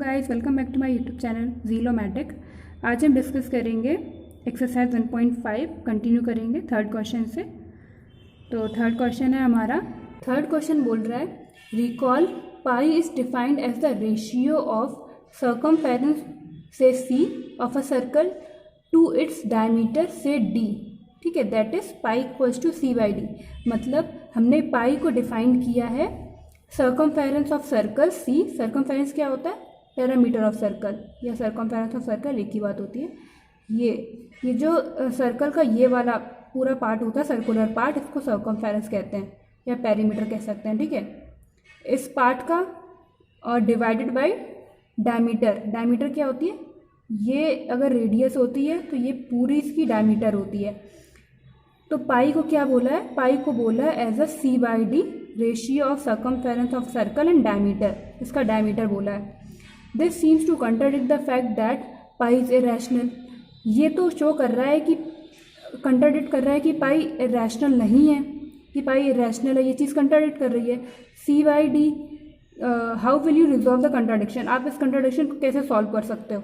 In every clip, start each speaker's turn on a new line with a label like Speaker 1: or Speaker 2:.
Speaker 1: Guys, welcome back to my YouTube channel Jeelomatic. आज हम discuss करेंगे एक्सरसाइज 1.5, कंटिन्यू करेंगे थर्ड क्वेश्चन से। तो थर्ड क्वेश्चन है हमारा। थर्ड क्वेश्चन बोल रहा है recall pi is defined as the ratio of circumference say C of a circle to its diameter say D. ठीक है, that is pi equals to C by D. मतलब हमने pi को डिफाइन किया है circumference of circle C. Circumference क्या होता है? पैरामीटर ऑफ सर्कल या सर्कमफेरेंस ऑफ सर्कल एक ही बात होती है। ये जो सर्कल का ये वाला पूरा पार्ट होता है, सर्कुलर पार्ट, इसको सर्कमफेरेंस कहते हैं या पेरीमीटर कह सकते हैं। ठीक है, इस पार्ट का और डिवाइडेड बाय डायमीटर। डायमीटर क्या होती है? ये अगर रेडियस होती है तो ये पूरी इसकी डायमीटर होती है। तो पाई को क्या बोला है? पाई को बोला है as a C by D, ratio of circumference of circle and diameter. इसका डायमीटर बोला है। This seems to contradict the fact that pi is irrational. ये तो शो कर रहा है कि कंट्राडिक्ट कर रहा है कि पाई इरेशनल नहीं है, कि पाई इरेशनल है। ये चीज़ कंट्राडिक्ट कर रही है। C by D, how will you resolve the contradiction? आप इस कंट्राडिक्शन को कैसे सॉल्व कर सकते हो?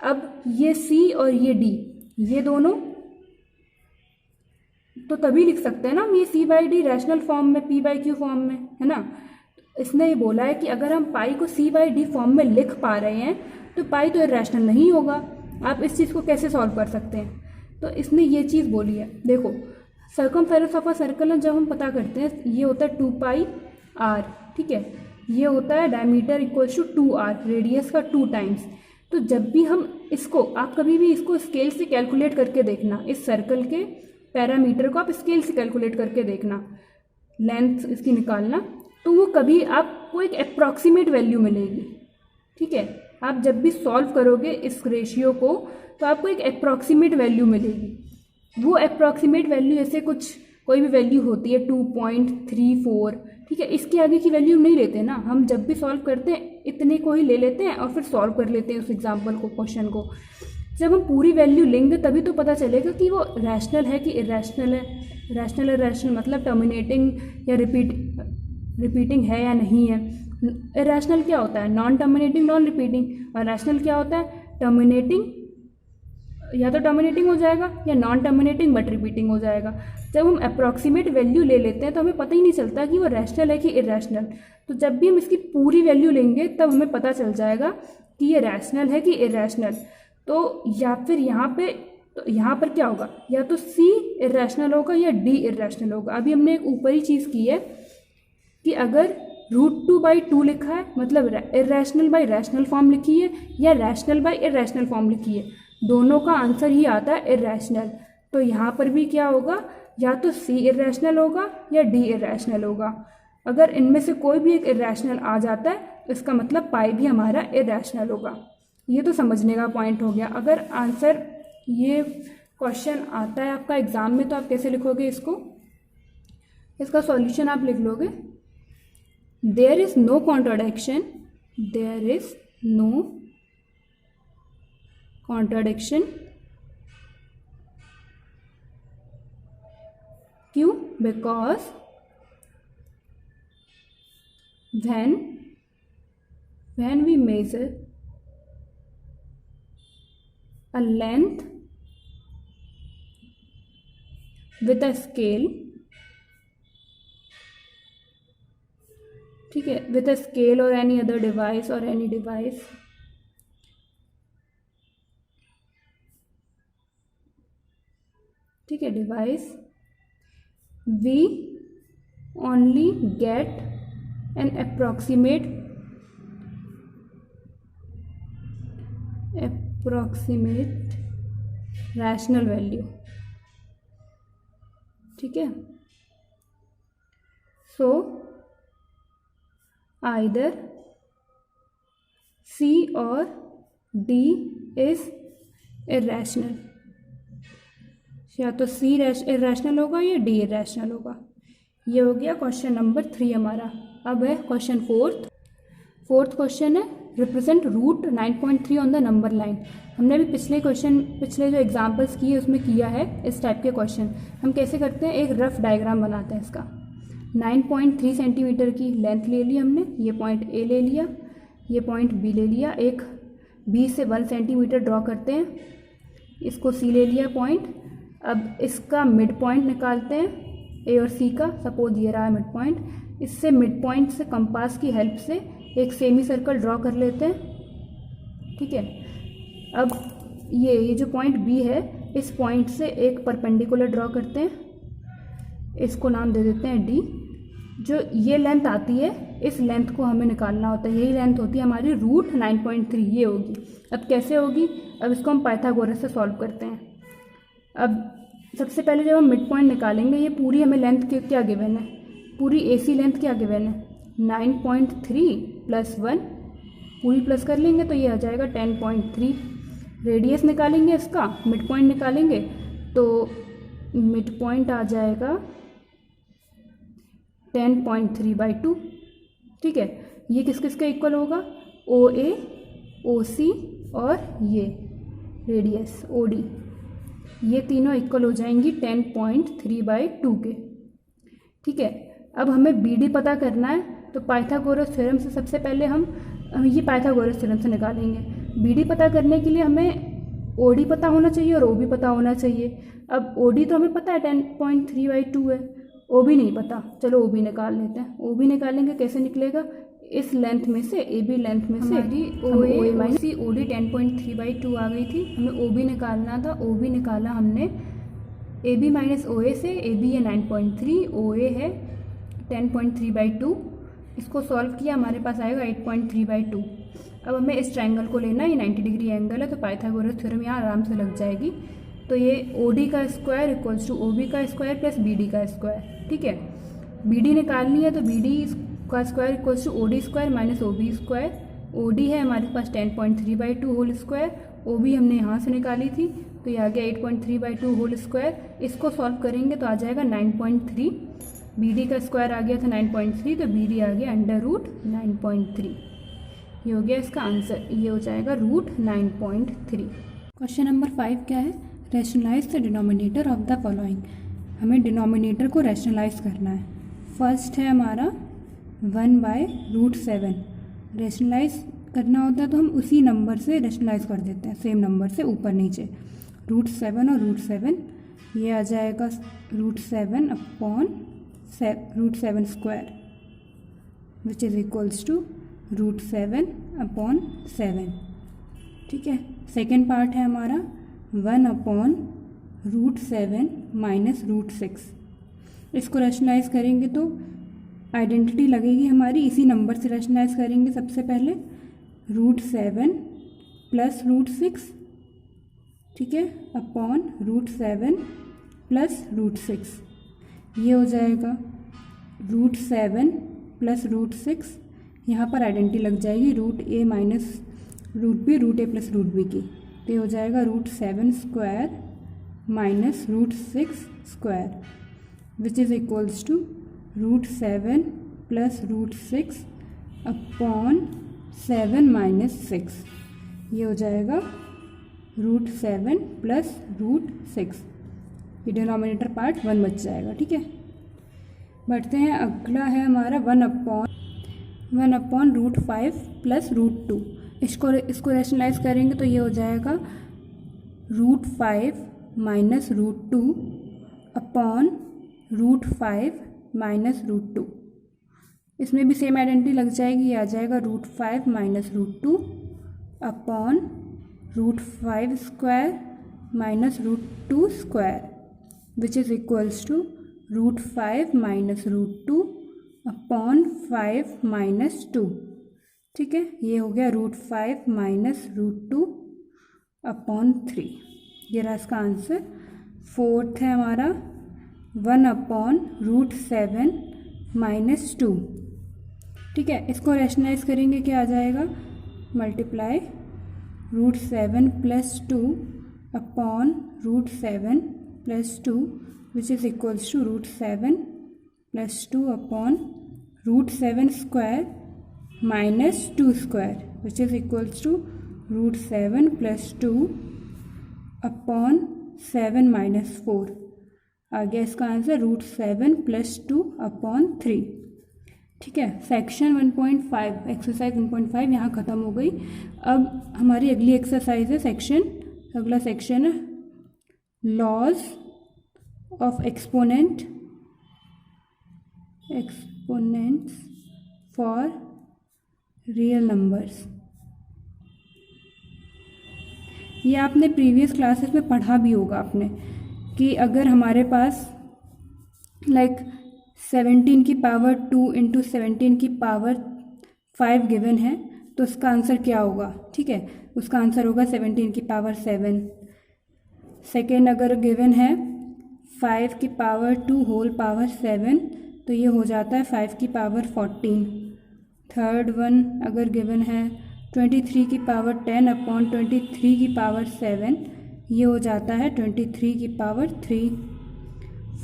Speaker 1: अब ये सी और ये डी, ये दोनों तो तभी लिख सकते हैं ना हम, ये सी बाई डी रैशनल फॉर्म में, पी बाई क्यू फॉर्म में, है ना। इसने ये बोला है कि अगर हम पाई को सी बाई डी फॉर्म में लिख पा रहे हैं तो पाई तो इरेशनल नहीं होगा। आप इस चीज़ को कैसे सॉल्व कर सकते हैं? तो इसने ये चीज़ बोली है। देखो, सर्कमफेरेंस ऑफ अ सर्कल जब हम पता करते हैं, ये होता है 2 पाई आर। ठीक है, ये होता है diameter equals to 2 R, radius का 2 टाइम्स। तो जब भी हम इसको, आप कभी भी इसको स्केल से कैलकुलेट करके देखना, इस सर्कल के पैरामीटर को आप स्केल से कैलकुलेट करके देखना, लेंथ इसकी निकालना, तो वो कभी आपको एक अप्रॉक्सीमेट वैल्यू मिलेगी। ठीक है, आप जब भी सॉल्व करोगे इस रेशियो को तो आपको एक अप्रॉक्सीमेट वैल्यू मिलेगी। वो अप्रॉक्सीमेट वैल्यू जैसे कुछ कोई भी वैल्यू होती है 2.34। ठीक है, इसके आगे की वैल्यू नहीं लेते ना हम। जब भी सॉल्व करते हैं इतने को ही ले लेते हैं और फिर सॉल्व कर लेते हैं उस एग्जाम्पल को, क्वेश्चन को। जब हम पूरी वैल्यू लेंगे तभी तो पता चलेगा कि वो रैशनल है कि इरेशनल है। रैशनल इरेशनल मतलब टर्मिनेटिंग या रिपीटिंग है या नहीं है। इरेशनल क्या होता है? Non terminating, non repeating. और रैशनल क्या होता है? टर्मिनेटिंग, या तो टर्मिनेटिंग हो जाएगा या नॉन टर्मिनेटिंग बट रिपीटिंग हो जाएगा। जब हम अप्रॉक्सीमेट वैल्यू ले लेते हैं तो हमें पता ही नहीं चलता कि वो रैशनल है कि इरेशनल। तो जब भी हम इसकी पूरी वैल्यू लेंगे तब हमें पता चल जाएगा कि ये रैशनल है कि इरेशनल। तो या फिर यहाँ पर क्या होगा? या तो C इरेशनल होगा या D इरेशनल होगा। अभी हमने एक ऊपरी चीज़ की है कि अगर √2/2 लिखा है मतलब इरेशनल बाई रैशनल फॉर्म लिखी है या रैशनल बाई इरेशनल फॉर्म लिखी है, दोनों का आंसर ही आता है इरेशनल। तो यहाँ पर भी क्या होगा? या तो C इरेशनल होगा या D इरेशनल होगा। अगर इनमें से कोई भी एक इरेशनल आ जाता है इसका मतलब पाई भी हमारा इरेशनल होगा। ये तो समझने का पॉइंट हो गया। अगर आंसर ये क्वेश्चन आता है आपका एग्जाम में तो आप कैसे लिखोगे इसको? इसका सॉल्यूशन आप लिख लोगे, there is no contradiction, there is no contradiction. क्यों? Because when we measure a length with a scale, ठीक है, with a scale or any other device or any device, ठीक है, device, we only get an approximate rational value. ठीक है, so either C और D is irrational. या तो C irrational होगा या D इरेशनल होगा। ये हो गया क्वेश्चन नंबर 3 हमारा। अब है क्वेश्चन फोर्थ क्वेश्चन है represent root 9.3 on the number line. हमने भी पिछले जो एग्जाम्पल्स किए उसमें किया है इस टाइप के क्वेश्चन। हम कैसे करते हैं, एक रफ डायग्राम बनाते हैं इसका। 9.3 सेंटीमीटर की लेंथ ले ली हमने, ये पॉइंट ए ले लिया, ये पॉइंट बी ले लिया, एक बी से 1 सेंटीमीटर ड्रॉ करते हैं, इसको सी ले लिया पॉइंट। अब इसका मिड पॉइंट निकालते हैं ए और सी का, सपोज ये रहा है मिड पॉइंट। इससे मिड पॉइंट से कंपास की हेल्प से एक सेमी सर्कल ड्रॉ कर लेते हैं, ठीक है। अब ये जो पॉइंट बी है, इस पॉइंट से एक परपेंडिकुलर ड्रॉ करते हैं, इसको नाम दे देते हैं डी। जो ये लेंथ आती है, इस लेंथ को हमें निकालना होता है, यही लेंथ होती है हमारी रूट 9.3, ये होगी। अब कैसे होगी, अब इसको हम पाइथागोरस से सॉल्व करते हैं। अब सबसे पहले जब हम मिड पॉइंट निकालेंगे, ये पूरी हमें लेंथ क्या गिवन है, पूरी AC लेंथ क्या गिवन है, 9.3 प्लस 1, पूरी प्लस कर लेंगे तो ये आ जाएगा 10.3। रेडियस निकालेंगे इसका, मिड पॉइंट निकालेंगे तो मिड पॉइंट आ जाएगा 10.3/2, ठीक है। ये किस किस का इक्वल होगा, OA, OC और ये रेडियस OD, ये तीनों इक्वल हो जाएंगी 10.3/2 के, ठीक है। अब हमें BD पता करना है, तो पाइथागोरस थ्योरम से सबसे पहले हम ये पाइथागोरस थ्योरम से निकालेंगे। BD पता करने के लिए हमें OD पता होना चाहिए और OB पता होना चाहिए। अब OD तो हमें पता है 10.3/2 है, OB नहीं पता, चलो OB निकाल लेते हैं। OB निकालेंगे, कैसे निकलेगा, इस लेंथ में से, AB लेंथ में से हमारी OA माइनस OD 10.3/2 आ गई थी, हमें OB निकालना था। OB निकाला हमने AB माइनस OA से, AB है 9.3, OA है 10.3/2, इसको सॉल्व किया, हमारे पास आएगा 8.3/2। अब हमें इस ट्रायंगल को लेना है, ये 90 डिग्री एंगल है, तो पाइथागोरस थ्योरम यहाँ आराम से लग जाएगी। तो ये OD का स्क्वायर इक्वल्स टू OB का स्क्वायर प्लस BD का स्क्वायर, ठीक है। BD निकालनी है तो BD का square equals to OD square minus OB square. OD है हमारे पास 10.3/2 होल स्क्वायर, OB हमने यहाँ से निकाली थी, तो ये आ गया 8.3/2 होल स्क्वायर। इसको सॉल्व करेंगे तो आ जाएगा 9.3, BD का स्क्वायर आ गया था 9.3, तो BD आ गया √9.3। ये हो गया इसका आंसर, ये हो जाएगा √9.3। क्वेश्चन नंबर 5 क्या है, rationalise the denominator of the following. हमें डिनोमिनेटर को रैशनलाइज करना है। फर्स्ट है हमारा 1/√7। रैशनलाइज करना होता है तो हम उसी नंबर से रैशनलाइज कर देते हैं, सेम नंबर से ऊपर नीचे। √7 और √7, ये आ जाएगा √7 upon √7 square which is equals to √7 upon 7, ठीक है। सेकेंड पार्ट है हमारा 1/√7 माइनस √6। इसको रैशनलाइज करेंगे तो आइडेंटिटी लगेगी हमारी, इसी नंबर से रैशनलाइज करेंगे। सबसे पहले √7 प्लस √6, ठीक है, अपॉन √7 प्लस √6, ये हो जाएगा √7 प्लस √6। यहाँ पर आइडेंटिटी लग जाएगी √a minus √b, √a plus √b की, तो ये हो जाएगा √7 square minus √6 square which is equals to √7 plus √6 upon 7 minus 6, ये हो जाएगा √7 प्लस √6। ये डिनोमिनेटर पार्ट 1 बच जाएगा, ठीक है। बढ़ते हैं, अगला है हमारा 1/√5 प्लस √2। इसको रैशनलाइज करेंगे तो ये हो जाएगा √5 माइनस √2 अपॉन √5 माइनस √2। इसमें भी सेम आइडेंटिटी लग जाएगी, ये आ जाएगा √5 minus √2 upon √5 square minus √2 square which is equals to √5 minus √2 upon 5 minus 2, ठीक है। ये हो गया √5 माइनस √2 अपॉन 3, ये रहा इसका आंसर। फोर्थ है हमारा 1/√7 माइनस 2, ठीक है। इसको रैशनलाइज करेंगे, क्या आ जाएगा, multiply √7 plus 2 upon √7 plus 2 which is equals to √7 plus 2 upon √7 square minus 2 square which is equals to √7 plus 2 upon 7 minus 4। आ गया इसका आंसर √7 प्लस 2 अपॉन 3। ठीक है, सेक्शन 1.5 एक्सरसाइज 1.5 यहाँ ख़त्म हो गई। अब हमारी अगली एक्सरसाइज है अगला सेक्शन है laws of exponents for real numbers. ये आपने प्रीवियस क्लासेस में पढ़ा भी होगा आपने कि अगर हमारे पास 17 की पावर 2 इंटू 17 की पावर 5 गिवन है तो उसका आंसर क्या होगा। ठीक है, उसका आंसर होगा 17 की पावर 7। सेकेंड अगर गिवन है 5 की पावर 2 होल पावर 7 तो ये हो जाता है 5 की पावर 14। थर्ड वन अगर गिवन है 23 की पावर 10 अपॉन 23 की पावर 7 ये हो जाता है 23 की पावर 3।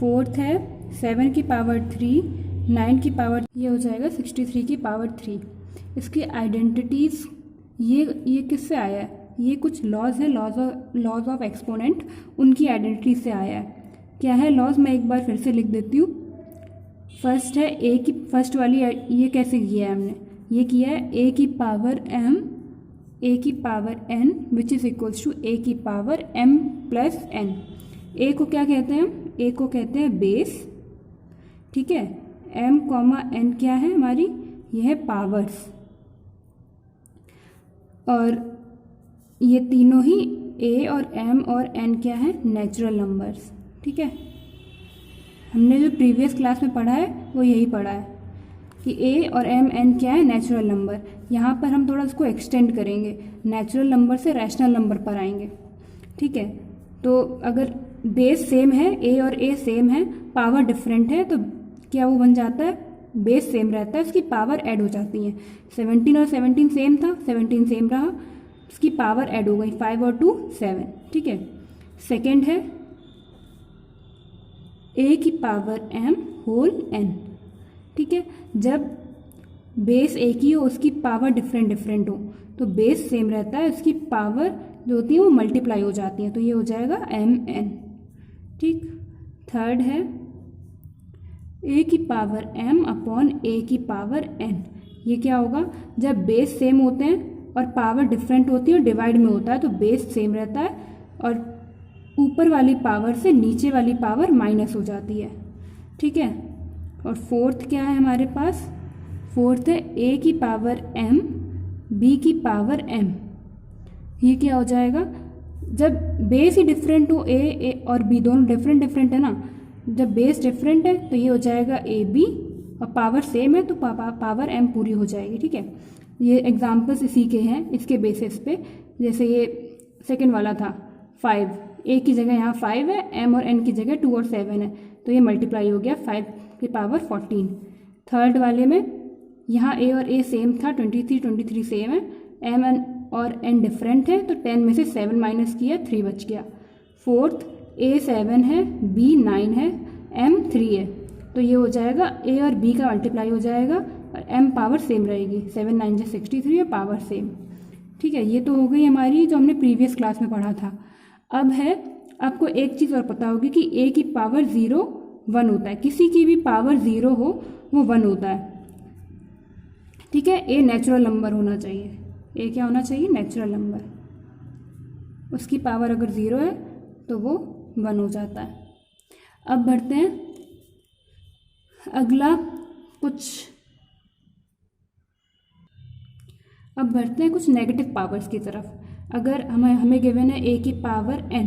Speaker 1: फोर्थ है 7 की पावर 3 9 की पावर ये हो जाएगा 63 की पावर 3। इसकी आइडेंटिटीज़ ये किससे आया है, ये कुछ लॉज है, लॉज ऑफ एक्सपोनेंट, उनकी आइडेंटिटी से आया है। क्या है लॉज, मैं एक बार फिर से लिख देती हूँ। फर्स्ट है फर्स्ट वाली ये कैसे किया है हमने, ये किया है a की पावर m a की power n which is equals to a की power m plus n। a को क्या कहते हैं हम, a को कहते हैं बेस। ठीक है, m कॉमा n क्या है हमारी, ये है पावर्स, और ये तीनों ही a और m और n क्या है, नेचुरल नंबर्स। ठीक है, हमने जो प्रीवियस क्लास में पढ़ा है वो यही पढ़ा है कि a और m n क्या है, नेचुरल नंबर। यहाँ पर हम थोड़ा उसको एक्सटेंड करेंगे, नेचुरल नंबर से रैशनल नंबर पर आएंगे। ठीक है, तो अगर बेस सेम है, a और a सेम है, पावर डिफरेंट है, तो क्या वो बन जाता है, बेस सेम रहता है, उसकी पावर ऐड हो जाती है। 17 और 17 सेम था, 17 सेम रहा, उसकी पावर ऐड हो गई, 5 और 2 7। ठीक है, सेकेंड है a की पावर m होल n। ठीक है, जब बेस एक ही हो उसकी पावर डिफरेंट हो तो बेस सेम रहता है, उसकी पावर जो होती है वो मल्टीप्लाई हो जाती है, तो ये हो जाएगा mn। ठीक, थर्ड है a की पावर m अपॉन a की पावर n। ये क्या होगा, जब बेस सेम होते हैं और पावर डिफरेंट होती है और डिवाइड में होता है तो बेस सेम रहता है और ऊपर वाली पावर से नीचे वाली पावर माइनस हो जाती है। ठीक है, और फोर्थ क्या है हमारे पास, फोर्थ है a की पावर m b की पावर m। ये क्या हो जाएगा, जब बेस ही डिफरेंट हो, a और b दोनों डिफरेंट है ना, जब बेस डिफरेंट है तो ये हो जाएगा a b और पावर सेम है तो पावर m पूरी हो जाएगी। ठीक है, ये एग्जाम्पल्स इसी के हैं, इसके बेसिस पे। जैसे ये सेकेंड वाला था 5, a की जगह यहाँ 5 है, m और n की जगह 2 और 7 है, तो ये मल्टीप्लाई हो गया 5 की पावर 14। थर्ड वाले में यहाँ a और a सेम था, 23 सेम है, m और n डिफरेंट है, तो 10 में से 7 माइनस किया, 3 बच गया। फोर्थ a 7 है, b 9 है, m 3 है, तो ये हो जाएगा a और b का मल्टीप्लाई हो जाएगा और m पावर सेम रहेगी, 7 9 से 63 और पावर सेम। ठीक है, ये तो हो गई हमारी जो हमने प्रीवियस क्लास में पढ़ा था। अब है आपको एक चीज़ और पता होगी कि a की पावर 0 1 होता है, किसी की भी पावर 0 हो वो 1 होता है। ठीक है, a नेचुरल नंबर होना चाहिए, a क्या होना चाहिए, नेचुरल नंबर, उसकी पावर अगर 0 है तो वो 1 हो जाता है। अब बढ़ते हैं कुछ नेगेटिव पावर्स की तरफ। अगर हमें गिवन है a की पावर n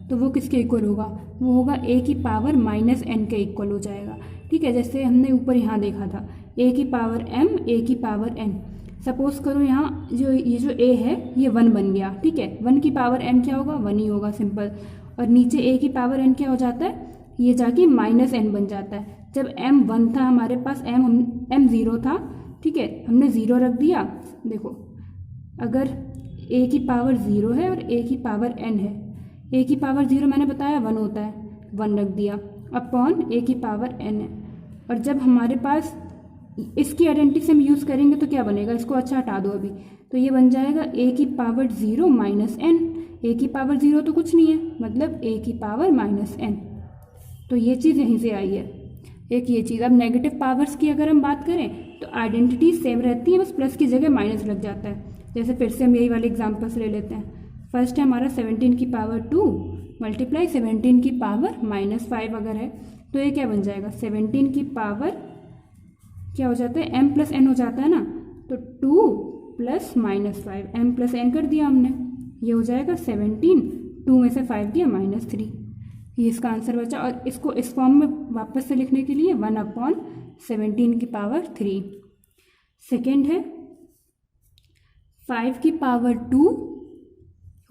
Speaker 1: तो वो किसके इक्वल होगा, वो होगा a की पावर माइनस n के इक्वल हो जाएगा। ठीक है, जैसे हमने ऊपर यहाँ देखा था a की पावर m a की पावर n। सपोज करो यहाँ ये जो a है ये 1 बन गया। ठीक है, 1 की पावर m क्या होगा, 1 ही होगा, सिंपल। और नीचे a की पावर n क्या हो जाता है, ये जाके माइनस n बन जाता है। जब m 1 था हमारे पास, m 0 था, ठीक है, हमने 0 रख दिया। देखो अगर a की पावर 0 है और a की पावर n है, a की पावर 0 मैंने बताया 1 होता है, 1 रख दिया, अपॉन a की पावर n है। और जब हमारे पास इसकी आइडेंटिटी से हम यूज़ करेंगे तो क्या बनेगा, इसको अच्छा हटा दो अभी, तो ये बन जाएगा a की पावर 0 माइनस n। a की पावर 0 तो कुछ नहीं है, मतलब a की पावर माइनस n। तो ये चीज़ यहीं से आई है। एक ये चीज़। अब नेगेटिव पावर्स की अगर हम बात करें तो आइडेंटिटी सेम रहती है, बस प्लस की जगह माइनस लग जाता है। जैसे फिर से हम यही वाले एग्जाम्पल्स ले लेते हैं। फर्स्ट है हमारा 17 की पावर 2 मल्टीप्लाई 17 की पावर -5 अगर है तो ये क्या बन जाएगा, 17 की पावर क्या हो जाता है, m प्लस n हो जाता है ना, तो 2 प्लस -5 m प्लस n कर दिया हमने, ये हो जाएगा 17, 2 में से 5 दिया -3, ये इसका आंसर बचा। और इसको इस फॉर्म में वापस से लिखने के लिए 1/17 की पावर 3। सेकेंड है 5 की पावर 2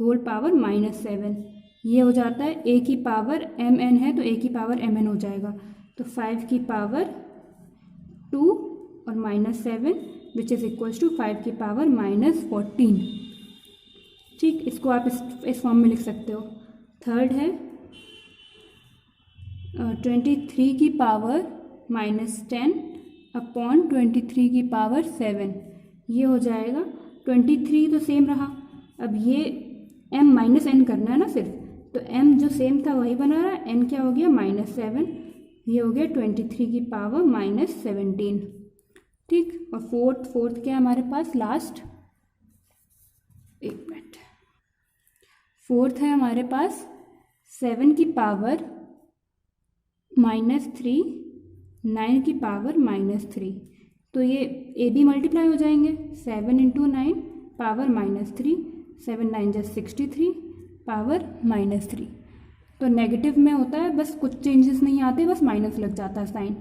Speaker 1: होल पावर -7, ये हो जाता है a की पावर mn है तो a की पावर mn हो जाएगा, तो 5 की पावर 2 और -7 विच इज़ इक्वल्स टू 5 की पावर -14। ठीक, इसको आप इस फॉर्म में लिख सकते हो। थर्ड है 23 की पावर -10 अपॉन 23 की पावर 7, ये हो जाएगा 23 तो सेम रहा, अब ये m माइनस n करना है ना सिर्फ, तो m जो सेम था वही बना रहा है, n क्या हो गया -7, ये हो गया 23 की पावर -17। ठीक, और फोर्थ क्या है हमारे पास लास्ट, एक मिनट, फोर्थ है हमारे पास 7 की पावर -3 9 की पावर -3, तो ये ए बी मल्टीप्लाई हो जाएंगे, 7 × 9 पावर -3, 7 9 = 63 पावर -3। तो नेगेटिव में होता है बस कुछ चेंजेस नहीं आते, बस माइनस लग जाता है साइन।